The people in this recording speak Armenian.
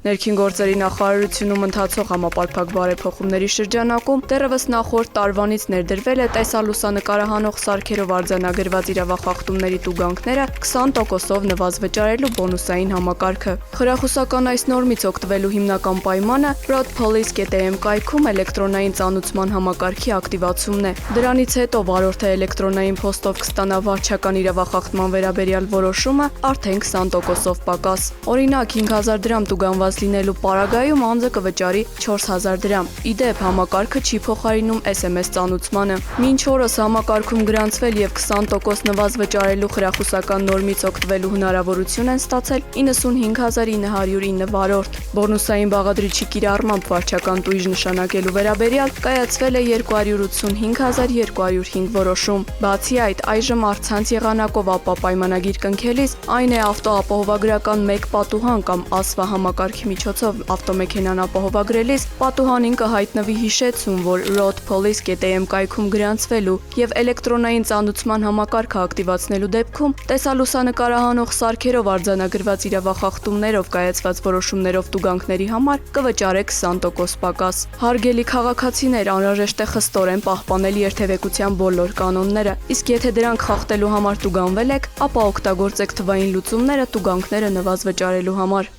Ներքին գործերի նախարարությունում ընթացող համապարփակ բարեփոխումների շրջանակում դեռևս նախորդ տարվանից ներդրվել է տեսալուսանկարահանող սարքերով արձանագրված իրավախախտումների տուգանքները 20%-ով նվազվճարելու բոնուսային համակարգը։ Խրախուսական այս նորմից օգտվելու հիմնական պայմանը broadpolice.am կայքում էլեկտրոնային ծանուցման համակարգի ակտիվացումն է։ Դրանից հետո վարորդը էլեկտրոնային փոստով կստանա վարչական իրավախախտման վերաբերյալ որոշումը արդեն 20%-ով պակաս։ Օրինակ 5000 դրամ տուգանված լինելու պարագայում անձը կվճարի 4000 դրամ։ Իդեպ համակարգը չի փոխարինում SMS ծանուցմանը։ Մինչ օրս համակարգում գրանցվել եւ 20% նվազվճարելու խրախուսական նորմից օգտվելու հնարավորություն են ստացել 95909 վարորդ։ Բոնուսային բաղադրիչի կիրառմամբ վարչական տույժ նշանակելու վերաբերյալ կայացվել է 285205 որոշում։ Բացի այդ, այժմ առցանց եղանակով ապա պայմանագիր կնքելիս այն է ավտոապահովագրական 1 պատուհան կամ ASFA համակարգի միջոցով ավտոմեքենան ապահովագրելիս պատուհանին կհայտնվի հիշեցում, որ roadpolice.am կայքում գրանցվելու եւ էլեկտրոնային ծանուցման համակարգը ակտիվացնելու դեպքում տեսալուսանկարահանող սարքերով արձանագրված իրավախախտումներով կայացված որոշումներով տուգանքների համար կվճարեք 20% պակաս։ Հարգելի քաղաքացիներ, անհրաժեշտ է խստորեն պահպանել երթևեկության բոլոր կանոնները, իսկ եթե դրանք խախտելու համար տուգանվել եք, ապա օգտագործեք թվային լուծումները տուգանքները նվազվճարելու համար։